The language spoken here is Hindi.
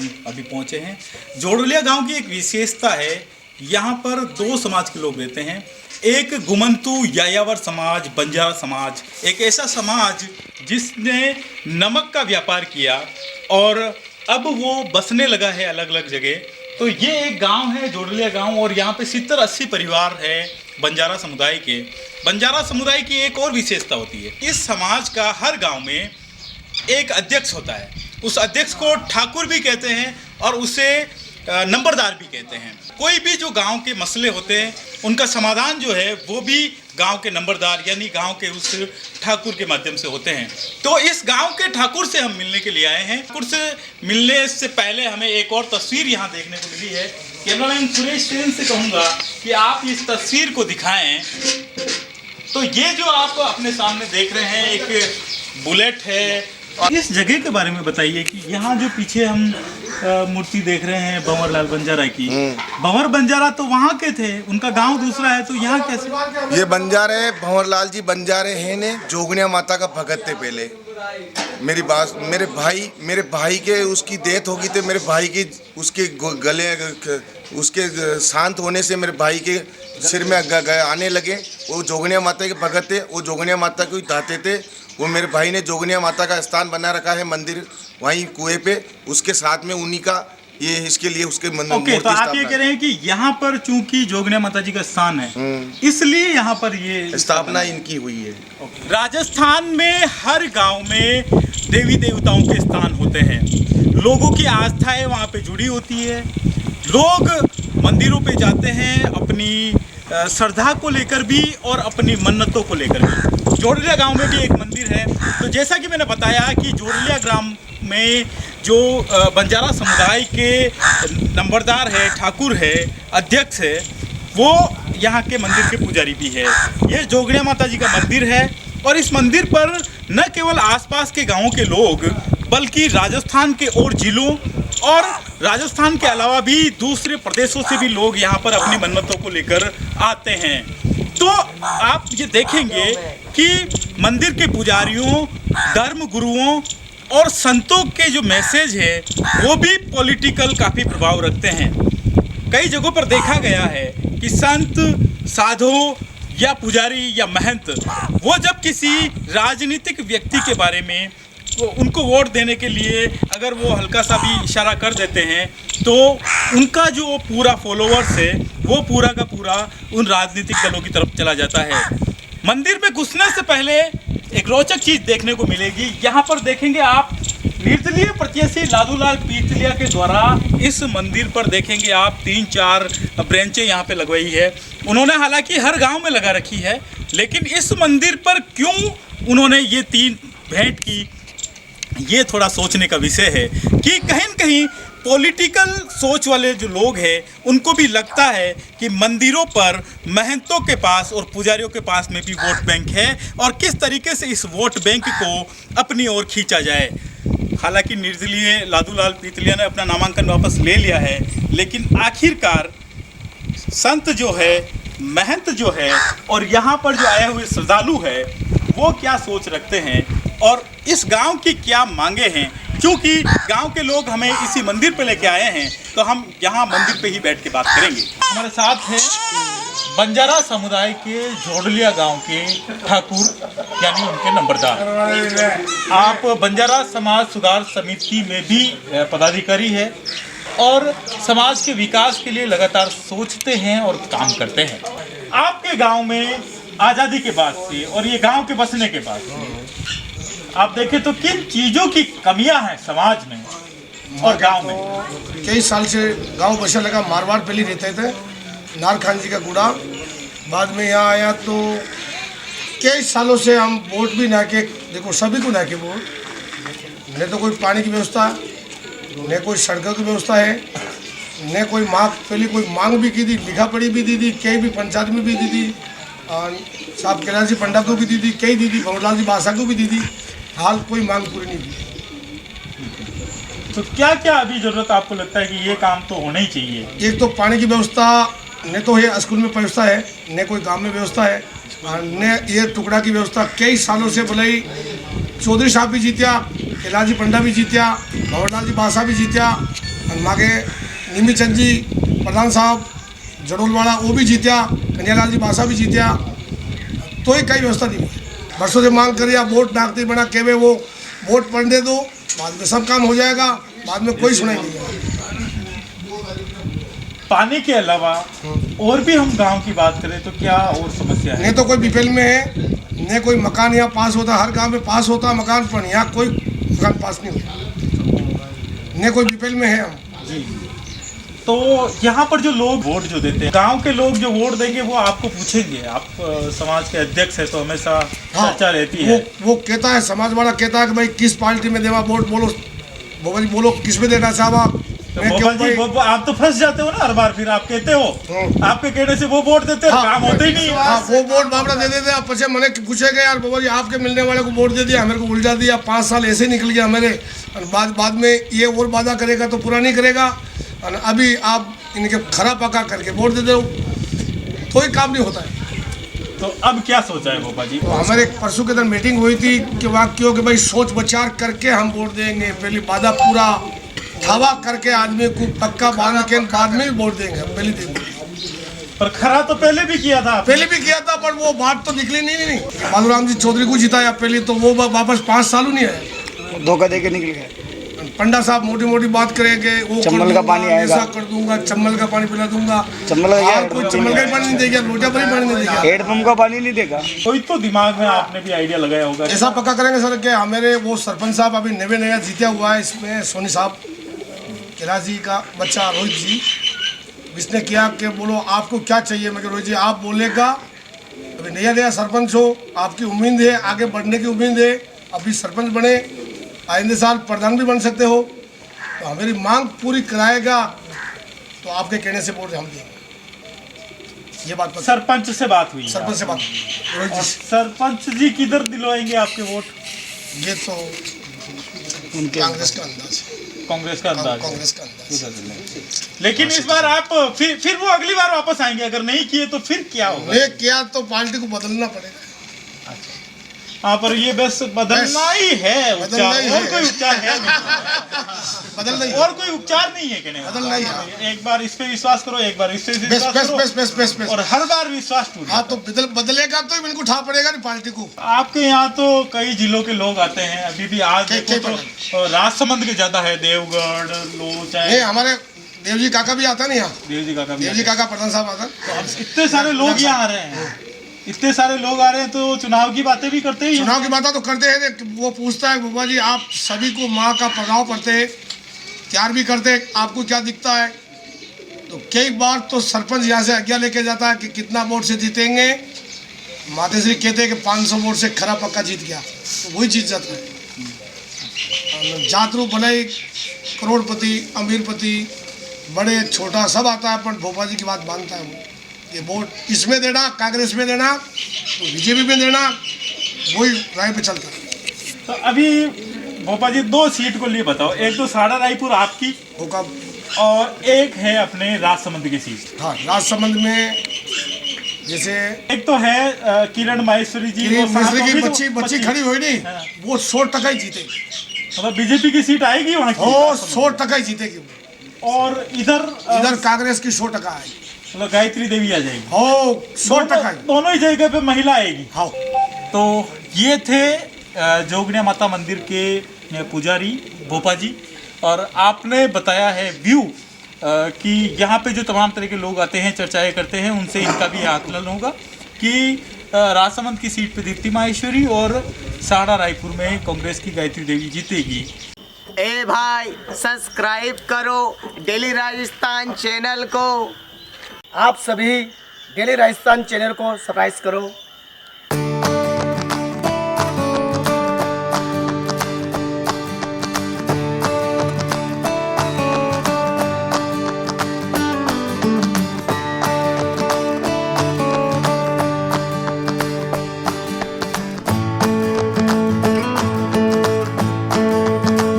हम अभी पहुंचे हैं। जोड़लिया गांव की एक विशेषता है, यहाँ पर दो समाज के लोग रहते हैं। एक गुमंतु यायावर समाज, बंजारा समाज, एक ऐसा समाज जिसने नमक का व्यापार किया और अब वो बसने लगा है अलग अलग जगह। तो ये एक गांव है जोड़लिया गांव, और यहाँ पे 70-80 परिवार है बंजारा समुदाय के। बंजारा समुदाय की एक और विशेषता होती है, इस समाज का हर गांव में एक अध्यक्ष होता है। उस अध्यक्ष को ठाकुर भी कहते हैं और उसे नंबरदार भी कहते हैं। कोई भी जो गांव के मसले होते हैं उनका समाधान जो है वो भी गांव के नंबरदार यानी गांव के उस ठाकुर के माध्यम से होते हैं। तो इस गांव के ठाकुर से हम मिलने के लिए आए हैं। ठाकुर से मिलने से पहले हमें एक और तस्वीर यहाँ देखने को मिली है। कैमरामैन सुरेश सेन से कहूँगा कि आप इस तस्वीर को दिखाएं। तो ये जो आप अपने सामने देख रहे हैं एक बुलेट है। इस जगह के बारे में बताइए कि यहाँ जो पीछे हम मूर्ति देख रहे हैं भंवर लाल बंजारा की, भंवर बंजारा तो वहाँ के थे, उनका गांव दूसरा है, तो यहाँ कैसे? ये बंजारे भंवर लाल जी बंजारे हैं ने जोगनिया माता का भगत थे पहले। मेरी बात, मेरे भाई के उसकी डेथ होगी तो मेरे भाई की उसके गले उसके शांत होने से मेरे भाई के सिर में आने लगे। वो जोगनिया माता के भगत थे, वो जोगनिया माता को दाते थे। वो मेरे भाई ने जोगनिया माता का स्थान बना रखा है मंदिर वहीं कुएं पे, उसके साथ में उन्हीं का ये इसके लिए उसके मंदिर। तो आप ये कह रहे हैं कि यहाँ पर चूंकि जोगनिया माता जी का स्थान है इसलिए यहाँ पर ये स्थापना इनकी हुई है। राजस्थान में हर गांव में देवी देवताओं के स्थान होते हैं, लोगों की आस्थाएं वहाँ पे जुड़ी होती है। लोग मंदिरों पे जाते हैं अपनी श्रद्धा को लेकर भी और अपनी मन्नतों को लेकर भी। जोड़लिया गांव में भी एक मंदिर है। तो जैसा कि मैंने बताया कि जोड़लिया ग्राम में जो बंजारा समुदाय के नंबरदार है, ठाकुर है, अध्यक्ष है, वो यहाँ के मंदिर के पुजारी भी है। ये जोगनिया माता जी का मंदिर है और इस मंदिर पर न केवल आसपास के गांवों के लोग बल्कि राजस्थान के और जिलों और राजस्थान के अलावा भी दूसरे प्रदेशों से भी लोग यहाँ पर अपनी मन्नतों को लेकर आते हैं। तो आप ये देखेंगे कि मंदिर के पुजारियों, धर्म गुरुओं और संतों के जो मैसेज है वो भी पॉलिटिकल काफ़ी प्रभाव रखते हैं। कई जगहों पर देखा गया है कि संत, साधु या पुजारी या महंत वो जब किसी राजनीतिक व्यक्ति के बारे में उनको वोट देने के लिए अगर वो हल्का सा भी इशारा कर देते हैं तो उनका जो पूरा फॉलोअर्स है वो पूरा का पूरा उन राजनीतिक दलों की तरफ चला जाता है। मंदिर में घुसने से पहले एक रोचक चीज़ देखने को मिलेगी। यहाँ पर देखेंगे आप निर्दलीय प्रत्याशी लादूलाल पीतलिया के द्वारा इस मंदिर पर देखेंगे आप 3-4 ब्रांचें यहाँ पे लगवाई है। उन्होंने हालांकि हर गांव में लगा रखी है, लेकिन इस मंदिर पर क्यों उन्होंने ये 3 भेंट की, ये थोड़ा सोचने का विषय है कि कहीं न कहीं पॉलिटिकल सोच वाले जो लोग हैं उनको भी लगता है कि मंदिरों पर महंतों के पास और पुजारियों के पास में भी वोट बैंक है और किस तरीके से इस वोट बैंक को अपनी ओर खींचा जाए। हालांकि निर्दलीय लादूलाल पीतलिया ने अपना नामांकन वापस ले लिया है, लेकिन आखिरकार संत जो है, महंत जो है और यहाँ पर जो आए हुए श्रद्धालु है वो क्या सोच रखते हैं और इस गांव की क्या मांगे हैं। क्योंकि गांव के लोग हमें इसी मंदिर पे लेके आए हैं तो हम यहाँ मंदिर पे ही बैठ के बात करेंगे। हमारे साथ है बंजारा समुदाय के जोड़लिया गांव के ठाकुर यानी उनके नंबरदार। आप बंजारा समाज सुधार समिति में भी पदाधिकारी है और समाज के विकास के लिए लगातार सोचते हैं और काम करते हैं। आपके गांव में आज़ादी के बाद से और ये गांव के बसने के बाद से आप देखें तो किन चीज़ों की कमियां हैं समाज में और गांव में? कई साल से गांव बसा लगा, मारवाड़ पहले रहते थे, नार खान जी का गुड़ा। बाद में यहाँ आया तो कई सालों से हम वोट भी ना के, देखो सभी को ना के वोट, न तो कोई पानी की व्यवस्था, न कोई सड़कों की व्यवस्था है, न कोई मांग, पहले कोई मांग भी की थी, लिखा पढ़ी भी दी थी, कई भी पंचायत में भी दी थी, और साहब कैलाश जी पंडा को भी दी थी, कई दी थी, भंवरलाल जी बासा को भी दी थी। हाल कोई मांग पूरी नहीं की। तो क्या क्या अभी जरूरत आपको लगता है कि ये काम तो होना ही चाहिए? एक तो पानी की व्यवस्था, न तो है स्कूल में व्यवस्था है, न कोई गांव में व्यवस्था है, न ये टुकड़ा की व्यवस्था। कई सालों से भले ही चौधरी साहब भी जीत्या, कैलाश जी पंडा भी जीत्या, भंवरलाल जी बासा भी जीत्या, और मागे निमी चंद जी प्रधान साहब जड़ोलवाड़ा वो भी जीत्या, कन्हैयालाल जी बासा भी जीत्या, तो ही कई व्यवस्था नहीं हुई। बरसों से मांग करिए वोट डाकती बना के वे वो वोट पड़ने दो, बाद में सब काम हो जाएगा, बाद में कोई सुनाई नहीं है। पानी के अलावा और भी हम गांव की बात करें तो क्या और समस्या है? नहीं तो कोई बीपीएल में है, नहीं कोई मकान यहाँ पास होता, हर गांव में पास होता मकान, पर यहाँ कोई मकान पास नहीं होता, नहीं कोई बीपीएल में है हम जी। तो यहाँ पर जो लोग वोट जो देते हैं, गांव के लोग जो वोट देंगे वो आपको पूछेंगे, आप समाज के अध्यक्ष है तो हमेशा चर्चा रहती है। वो कहता है, समाज वाला कहता है कि भाई किस पार्टी में देवा वोट, बोलो बोबा जी बोलो किस में देना साहब आप। तो बोबा जी आप तो फंस जाते हो ना हर बार, फिर आप कहते हो आपके कहने से वो वोट देते हैं, काम होते ही नहीं है। हाँ, वो वोट बाबरा दे देते, आप पीछे मैंने पूछेगा यार बोबा जी आपके मिलने वाले को वोट दे दिया, मेरे को उलझा दिया, 5 साल ऐसे निकल गया मेरे, और बाद में ये और वादा करेगा तो पूरा नहीं करेगा, और अभी आप इनके खरा पका करके वोट दे दो तो ही काम नहीं होता है। तो अब क्या सोचा है बोबा जी? तो हमारे परसों के दिन मीटिंग हुई थी कि वहाँ क्यों कि भाई सोच विचार करके हम वोट देंगे, पहले वादा पूरा धावा करके आदमी को पक्का बांध के बाद में भी वोट देंगे, पहले दिन। पर खरा तो पहले भी किया था, पहले भी किया था, पर वो बात तो निकली नहीं। बालूराम जी चौधरी को जिताया पहले, तो वो वापस 5 साल नहीं आया, धोखा दे के निकल गए। पंडा साहब मोटी मोटी बात करेंगे, वो चम्मल का पानी आएगा, ऐसा कर दूंगा, चम्मल का पानी पिला दूंगा, चम्मल का कोई चम्मल का पानी नहीं देगा, लोटा पर ही पानी नहीं देगा, हेडपंप का पानी नहीं देगा। कोई तो दिमाग में आपने भी आइडिया लगाया होगा। ऐसा पक्का करेंगे सर कि हमारे वो सरपंच साहब अभी नया जीता हुआ है, इसमें सोनी साहब किराजी का बच्चा रोहित जी, इसने किया कि बोलो आपको क्या चाहिए, मैं रोहित जी आप बोलेगा, अभी नया सरपंच हो, आपकी उम्मीद है, आगे बढ़ने की उम्मीद है, अभी सरपंच बने, आइंदे साल प्रधान भी बन सकते हो, तो हमारी मांग पूरी कराएगा तो आपके कहने से वोट हम देंगे। ये बात सरपंच से बात हुई? सरपंच से बात रोहित जी। सरपंच जी किधर दिलवाएंगे आपके वोट? ये तो कांग्रेस का अंदाज है, कांग्रेस का अंदाज, कांग्रेस का अंदाज। लेकिन इस बार आप फिर वो अगली बार वापस आएंगे, अगर नहीं किए तो फिर क्या होगा? नहीं किया तो पार्टी को बदलना पड़ेगा। हाँ, पर ये बस बदलना ही है उपचार, और कोई उपचार है नहीं, बदलना ही, और कोई उपचार नहीं है कहने, बदलना ही है। एक बार इस पे विश्वास करो, एक बार इस पे विश्वास करो, और हर बार विश्वास टूट हाँ, तो बदलेगा तो इनको उठा पड़ेगा नहीं पार्टी को। आपके यहाँ तो कई जिलों के लोग आते हैं, अभी भी आज देखो तो राजसमंद के ज्यादा है, देवगढ़ लो चाहे हमारे देवजी काका भी आता नहीं यहाँ, देवजी काका प्रधान साहब आता। तो इतने सारे लोग यहाँ आ रहे हैं, इतने सारे लोग आ रहे हैं, तो चुनाव की बातें भी करते हैं। चुनाव की बातें तो करते हैं, वो पूछता है बाबा जी आप सभी को माँ का प्रभाव पड़ते हैं, तैयार भी करते हैं, आपको क्या दिखता है, तो कई बार तो सरपंच यहाँ से आज्ञा लेके जाता है कि कितना वोट से जीतेंगे, मातेश्री कहते हैं कि 500 वोट से खरा पक्का जीत गया, तो वही जीत जाता है। जात रूप भले करोड़पति अमीरपति बड़े छोटा सब आता है, पर भोपा जी की बात मानता है वो, ये वोट इसमें देना, कांग्रेस में देना, तो बीजेपी में देना, वही राय पे चलता है। तो अभी भोपा जी 2 सीट को लिए बताओ, एक तो साड़ा रायपुर आपकी और एक है अपने राजसमंद की सीट। हाँ, राजसमंद में जैसे एक तो है किरण माहेश्वरी जी, की बच्ची खड़ी हुई नहीं, वो 100% ही जीतेगी, मतलब बीजेपी की सीट आएगी वहाँ की, 100% ही जीतेगी। और इधर कांग्रेस की 100% आएगी, मतलब गायत्री देवी आ जाएगी। हो 100% दोनों ही जगह पे महिला आएगी। हाँ, तो ये थे जोगनिया माता मंदिर के पुजारी भोपा जी, और आपने बताया है व्यू कि यहाँ पे जो तमाम तरह के लोग आते हैं, चर्चाएं करते हैं, उनसे इनका भी आकलन होगा कि राजसमंद की सीट पे दीप्ति माहेश्वरी और साड़ा रायपुर में कांग्रेस की गायत्री देवी जीतेगी। ए भाई सब्सक्राइब करो डेली राजस्थान चैनल को, आप सभी डेली राजस्थान चैनल को सब्सक्राइब करो।